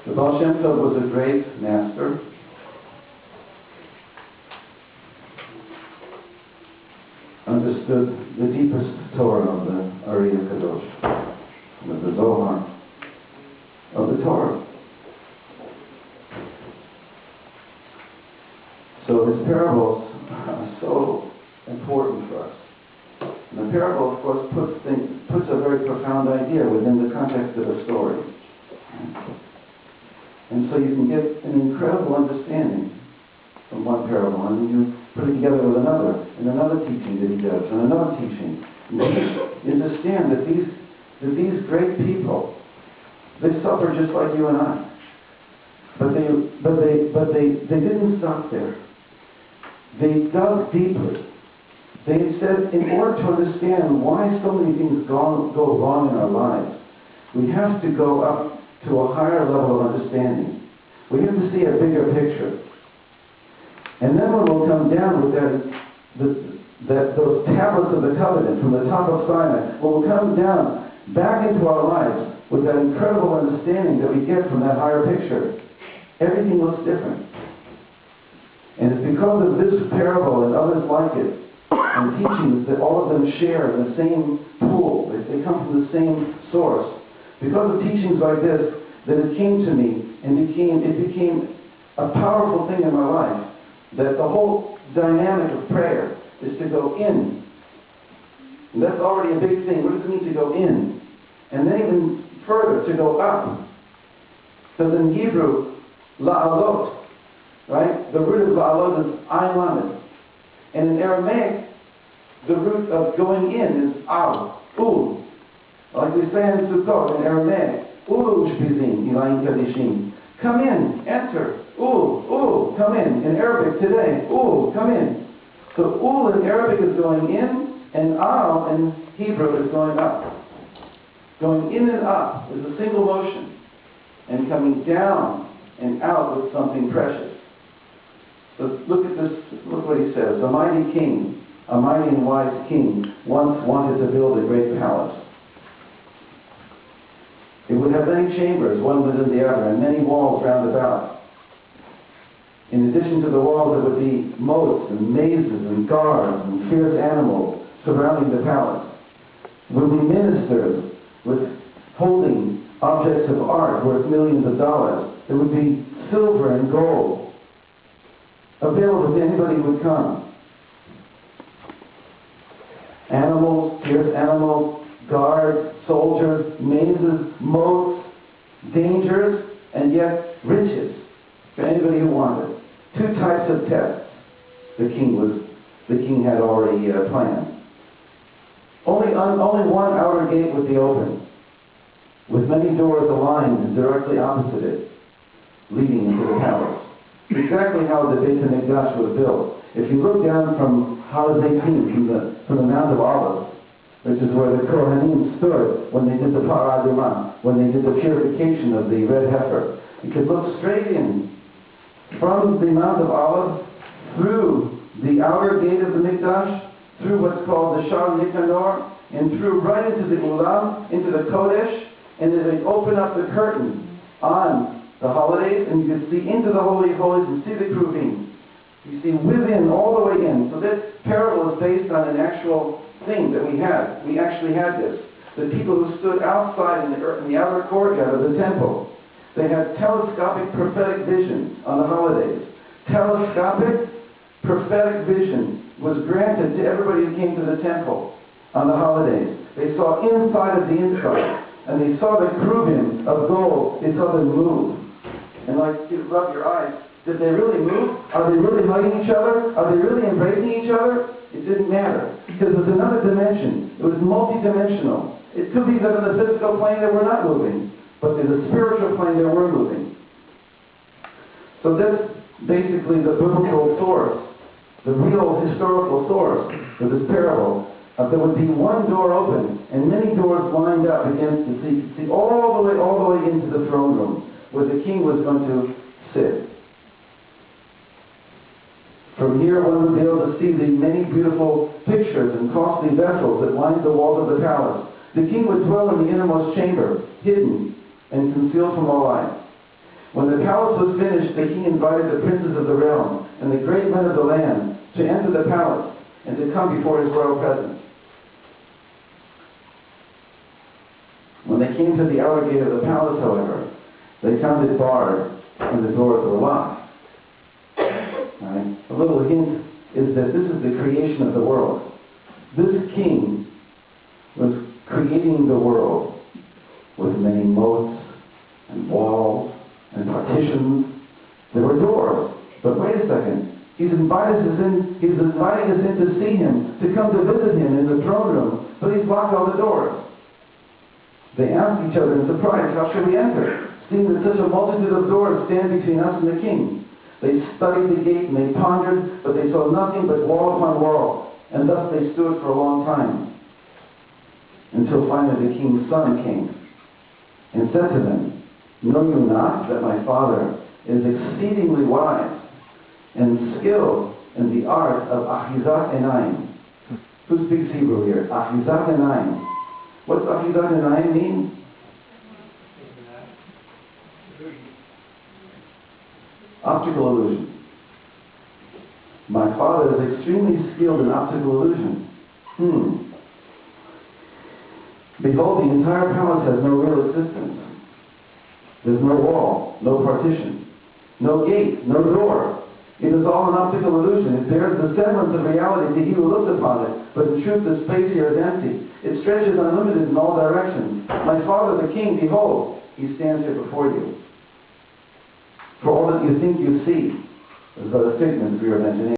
The Baal Shem Tov was a great master. Understood the deepest Torah of the Ari Kadosh, of the Zohar, of the Torah. So his parables are so important for us. And the parable, of course, puts a very profound idea within the context of a story. And so you can get an incredible understanding from one parable, and you put it together with another, and another teaching that he does, and another teaching. And you understand that these great people, they suffer just like you and I. But they didn't stop there. They dug deeply. They said, in order to understand why so many things go wrong in our lives, we have to go up to a higher level of understanding. We have to see a bigger picture. And then when we'll come down with those tablets of the covenant from the top of Sinai, when we'll come down back into our lives with that incredible understanding that we get from that higher picture, everything looks different. And it's because of this parable and others like it, and teachings that all of them share in the same pool, they come from the same source. Because of teachings like this, that it came to me and it became a powerful thing in my life, that the whole dynamic of prayer is to go in. And that's already a big thing. What does it mean to go in? And then even further, to go up. Because in Hebrew, la'alot, right? The root of la'alot is ayin lamed. And in Aramaic, the root of going in is al, ul. Like we say in Sukkot, in Aramaic, ulu shpizim, ilayim kadishim. Come in, enter, come in. In Arabic today, come in. So ul in Arabic is going in, and al in Hebrew is going up. Going in and up is a single motion, and coming down and out with something precious. So look at this, look what he says. A mighty king, a mighty and wise king, once wanted to build a great palace. It would have many chambers, one within the other, and many walls round about. In addition to the walls, there would be moats and mazes and guards and fierce animals surrounding the palace. There would be ministers with holding objects of art worth millions of dollars. There would be silver and gold available to anybody who would come. Animals, fierce animals, guards, soldiers, mazes, moats, dangers, and yet riches for anybody who wanted. Two types of tests the king had already planned. Only one outer gate would be open, with many doors aligned directly opposite it, leading into the palace. exactly how the Beit HaMikdash was built. If you look down from Har Zaytim, from the Mount of Olives, which is where the Kohanim stood when they did the Paradimah, when they did the purification of the red heifer, you could look straight in from the Mount of Olives through the outer gate of the Mikdash, through what's called the Shar Nikanor, and through right into the Ulam, into the Kodesh, and then they open up the curtain on the holidays, and you can see into the Holy of Holies and see the Kruvim. You see within, all the way in. So this parable is based on an actual thing that we had. We actually had this. The people who stood outside in the outer courtyard of the temple, they had telescopic prophetic vision on the holidays. Telescopic prophetic vision was granted to everybody who came to the temple on the holidays. They saw inside of the inside, and they saw the Kruvim of gold. They saw them move. And like, you rub your eyes. Did they really move? Are they really hugging each other? Are they really embracing each other? It didn't matter. Because it was another dimension. It was multidimensional. It could be that in the physical plane they were not moving, but in the spiritual plane they were moving. So that's basically the biblical source, the real historical source for this parable. There would be one door open and many doors lined up against it, so you could see all the way into the throne room where the king was going to sit. From here one would be able to see the many beautiful pictures and costly vessels that lined the walls of the palace. The king would dwell in the innermost chamber, hidden and concealed from all eyes. When the palace was finished, the king invited the princes of the realm and the great men of the land to enter the palace and to come before his royal presence. When they came to the outer gate of the palace, however, they found it barred and the doors were locked. Right? A little hint is that this is the creation of the world. This king was creating the world with many moats and walls and partitions. There were doors. But wait a second. He's inviting us in to see him, to come to visit him in the throne room, but he's locked all the doors. They asked each other in surprise, how should we enter, seeing that such a multitude of doors stand between us and the king? They studied the gate and they pondered, but they saw nothing but wall upon wall, and thus they stood for a long time, until finally the king's son came and said to them, know you not that my father is exceedingly wise and skilled in the art of achizat enayim? Who speaks Hebrew here? Achizat enayim. What's achizat enayim mean? Optical illusion. My father is extremely skilled in optical illusion. Behold, the entire palace has no real existence. There's no wall, no partition, no gate, no door. It is all an optical illusion. It bears the semblance of reality to he who looks upon it, but in truth the space here is empty. It stretches unlimited in all directions. My father, the king, behold, he stands here before you. For all that you think you see is but a figment of your imagination.